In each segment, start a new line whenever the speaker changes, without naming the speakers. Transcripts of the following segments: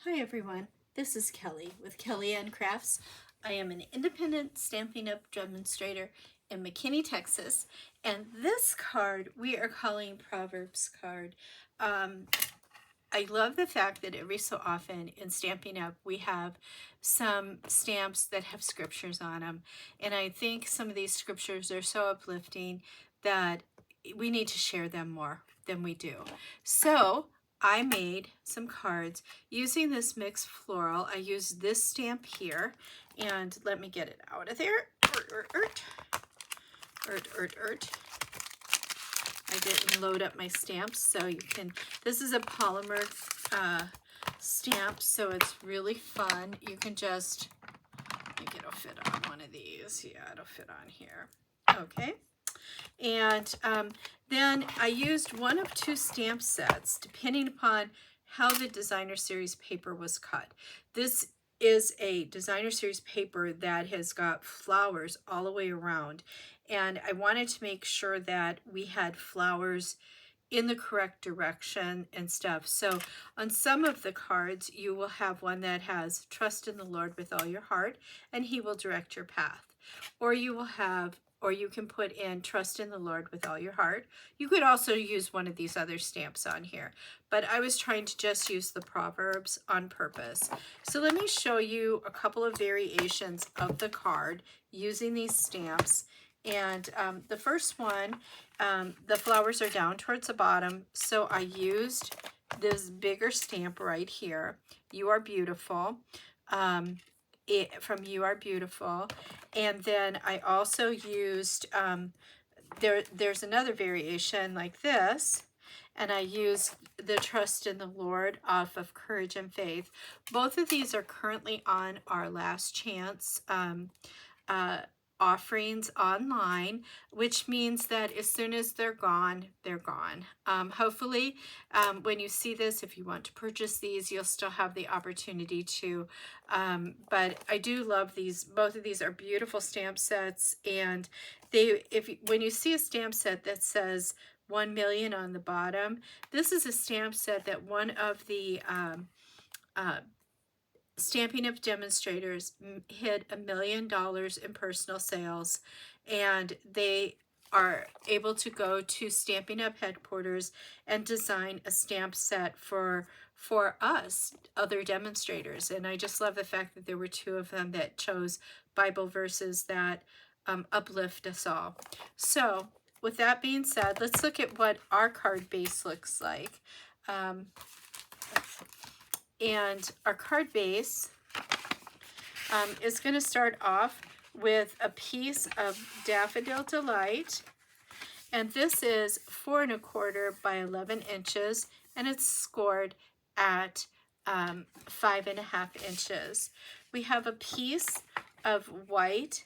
Hi everyone, this is Kelly with Kelly Ann Crafts. I am an independent Stampin' Up! Demonstrator in McKinney, Texas, and this card we are calling Proverbs card. I love the fact that every so often in Stampin' Up! We have some stamps that have scriptures on them, and I think some of these scriptures are so uplifting that we need to share them more than we do. So I made some cards using this mixed floral. I used this stamp here, and let me get it out of there. I didn't load up my stamps, so you can, this is a polymer stamp, so it's really fun. You can just, I think it'll fit on one of these. Yeah, it'll fit on here. Okay. And then I used one of two stamp sets, depending upon how the designer series paper was cut. This is a designer series paper that has got flowers all the way around, and I wanted to make sure that we had flowers in the correct direction and stuff. So on some of the cards, you will have one that has trust in the Lord with all your heart, and he will direct your path. Or you will have, or you can put in trust in the Lord with all your heart. You could also use one of these other stamps on here, but I was trying to just use the Proverbs on purpose. So let me show you a couple of variations of the card using these stamps. And the first one, the flowers are down towards the bottom, so I used this bigger stamp right here, You Are Beautiful, from You Are Beautiful. And then I also used, there's another variation like this, and I used the Trust in the Lord off of Courage and Faith. Both of these are currently on our last chance offerings online, which means that as soon as they're gone, they're gone. Hopefully, when you see this, if you want to purchase these, you'll still have the opportunity to. But I do love these. Both of these are beautiful stamp sets, and when you see a stamp set that says 1 million on the bottom, this is a stamp set that one of the Stampin' Up! Demonstrators hit $1 million in personal sales, and they are able to go to Stampin' Up! Headquarters and design a stamp set for us, other demonstrators. And I just love the fact that there were two of them that chose Bible verses that uplift us all. So with that being said, let's look at what our card base looks like. And our card base is going to start off with a piece of Daffodil Delight. And this is 4 1/4 by 11 inches, and it's scored at 5.5 inches. We have a piece of white,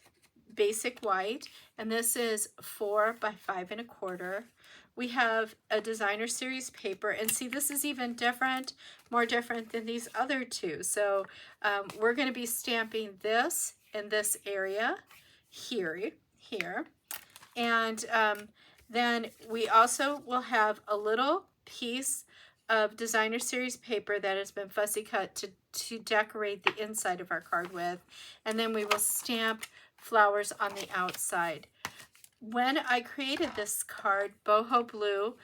basic white, and this is 4 by 5 1/4. We have a designer series paper, and see, this is even different, more different than these other two. So we're going to be stamping this in this area here, and then we also will have a little piece of designer series paper that has been fussy cut to decorate the inside of our card with, and then we will stamp flowers on the outside. When I created this card, Boho Blue,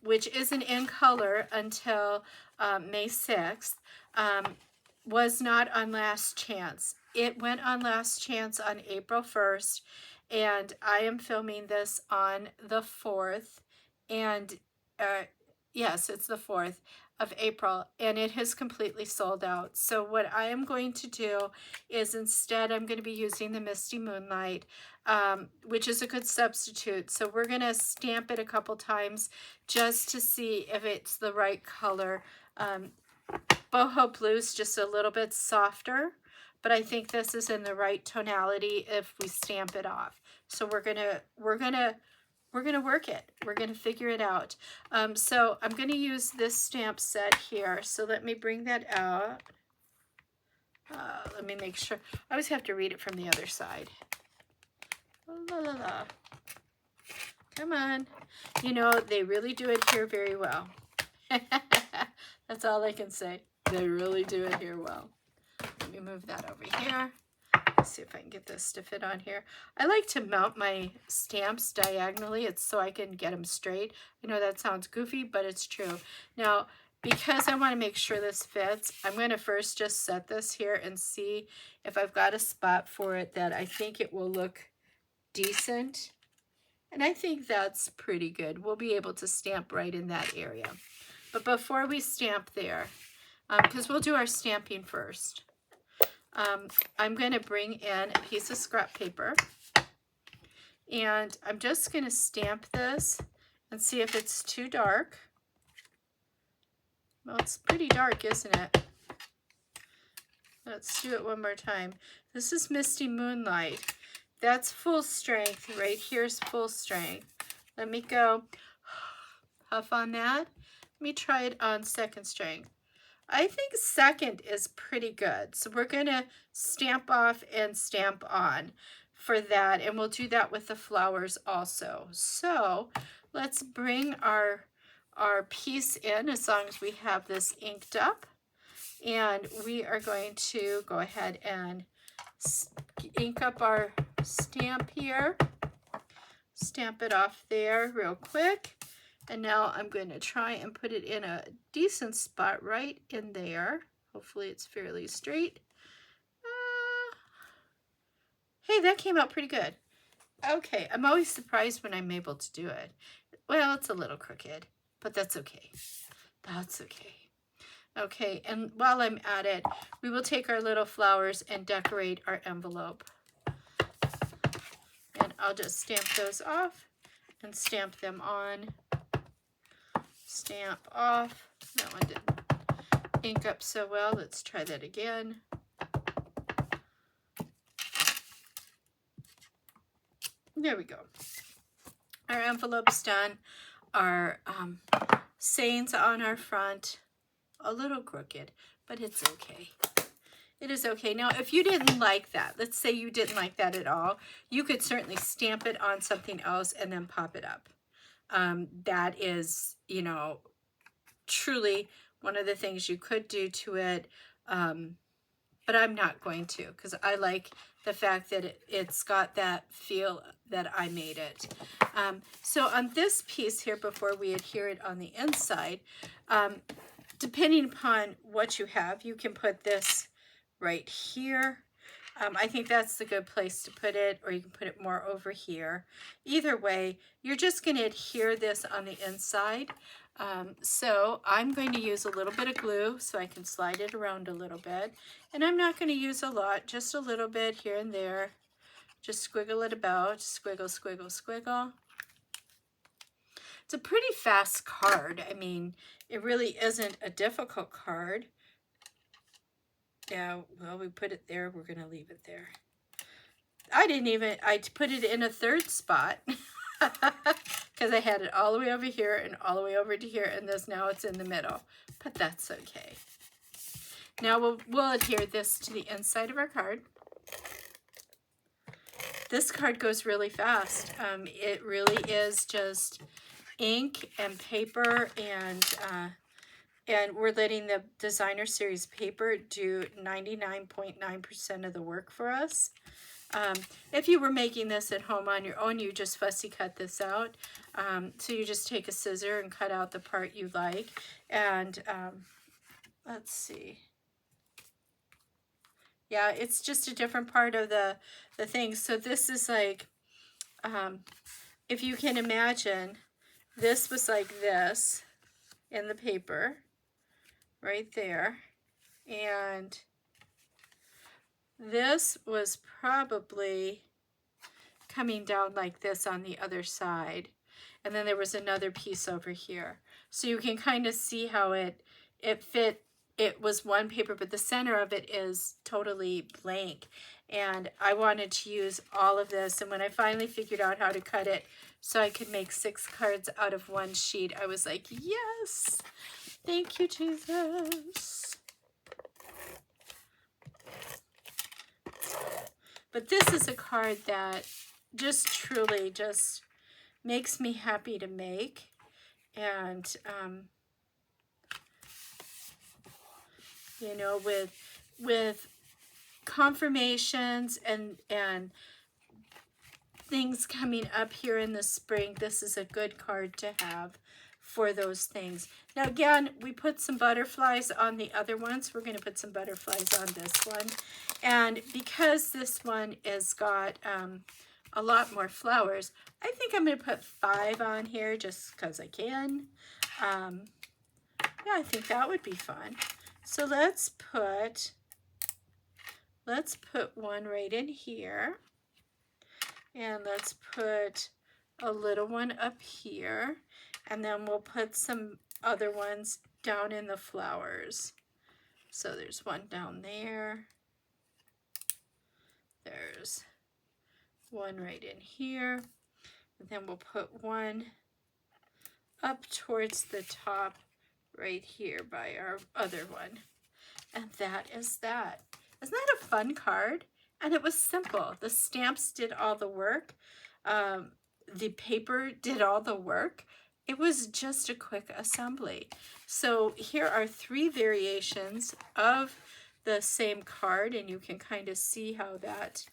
which isn't in color until May 6th, was not on last chance. It went on last chance on April 1st, and I am filming this on the 4th, and yes, it's the 4th of April, and it has completely sold out. So what I am going to do is, instead, I'm going to be using the Misty Moonlight, which is a good substitute. So we're going to stamp it a couple times just to see if it's the right color. Boho Blue is just a little bit softer, but I think this is in the right tonality if we stamp it off. So we're gonna work it. We're gonna figure it out. So I'm gonna use this stamp set here. So let me bring that out. Let me make sure. I always have to read it from the other side. La, la, la. Come on. You know, they really do adhere very well. That's all I can say. They really do adhere well. Let me move that over here. See if I can get this to fit on here. I like to mount my stamps diagonally. It's so I can get them straight. I know that sounds goofy, but it's true. Now, because I want to make sure this fits, I'm going to first just set this here and see if I've got a spot for it that I think it will look decent. And I think that's pretty good. We'll be able to stamp right in that area. But before we stamp there, because we'll do our stamping first, I'm going to bring in a piece of scrap paper, and I'm just going to stamp this and see if it's too dark. Well, it's pretty dark, isn't it? Let's do it one more time. This is Misty Moonlight. That's full strength. Right here's full strength. Let me go huff on that. Let me try it on second strength. I think second is pretty good. So we're going to stamp off and stamp on for that. And we'll do that with the flowers also. So let's bring our piece in as long as we have this inked up. And we are going to go ahead and ink up our stamp here. Stamp it off there real quick. And now I'm going to try and put it in a decent spot right in there. Hopefully it's fairly straight. Hey, that came out pretty good. Okay, I'm always surprised when I'm able to do it. Well, it's a little crooked, but that's okay. That's okay. Okay, and while I'm at it, we will take our little flowers and decorate our envelope. And I'll just stamp those off and stamp them on. Stamp off. That one didn't ink up so well. Let's try that again. There we go. Our envelope's done. Our sayings on our front. A little crooked, but it's okay. It is okay. Now, if you didn't like that, let's say you didn't like that at all, you could certainly stamp it on something else and then pop it up. That is, you know, truly one of the things you could do to it, but I'm not going to, because I like the fact that it's got that feel that I made it. So on this piece here, before we adhere it on the inside, depending upon what you have, you can put this right here. I think that's the good place to put it, or you can put it more over here. Either way, you're just going to adhere this on the inside. So I'm going to use a little bit of glue so I can slide it around a little bit. And I'm not going to use a lot, just a little bit here and there. Just squiggle it about, squiggle, squiggle, squiggle. It's a pretty fast card. I mean, it really isn't a difficult card. Yeah, well, we put it there. We're going to leave it there. I put it in a third spot because I had it all the way over here and all the way over to here, and now it's in the middle, but that's okay. Now we'll adhere this to the inside of our card. This card goes really fast. It really is just ink and paper, and we're letting the designer series paper do 99.9% of the work for us. If you were making this at home on your own, you just fussy cut this out. So you just take a scissor and cut out the part you like. And let's see. Yeah, it's just a different part of the thing. So this is like, if you can imagine, this was like this in the paper right there. And this was probably coming down like this on the other side. And then there was another piece over here. So you can kind of see how it fit. It was one paper, but the center of it is totally blank. And I wanted to use all of this. And when I finally figured out how to cut it so I could make 6 cards out of one sheet, I was like, yes, thank you, Jesus. But this is a card that just truly just makes me happy to make. And you know, with confirmations and things coming up here in the spring. This is a good card to have for those things. Now again, we put some butterflies on the other ones. We're going to put some butterflies on this one. And because this one has got a lot more flowers, I think I'm going to put 5 on here just because I can. Yeah, I think that would be fun. So let's put one right in here. And let's put a little one up here. And then we'll put some other ones down in the flowers. So there's one down there. There's one right in here. And then we'll put one up towards the top right here by our other one. And that is that. Isn't that a fun card? And it was simple. The stamps did all the work. The paper did all the work. It was just a quick assembly. So here are 3 variations of the same card, and you can kind of see how that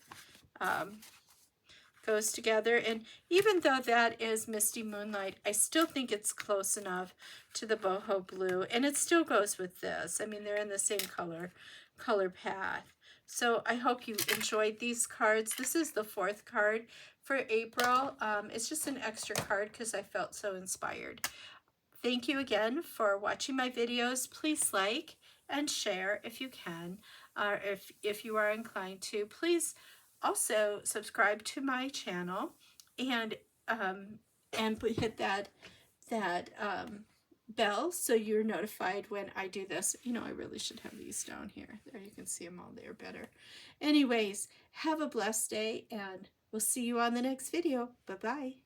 goes together. And even though that is Misty Moonlight, I still think it's close enough to the Boho Blue, and it still goes with this. I mean, they're in the same color path. So I hope you enjoyed these cards. This is the 4th card for April. It's just an extra card because I felt so inspired. Thank you again for watching my videos. Please like and share if you can, or if you are inclined to. Please also subscribe to my channel and hit that bell so you're notified when I do this. You know, I really should have these down here. There, you can see them all there better. Anyways, have a blessed day, and we'll see you on the next video. Bye-bye.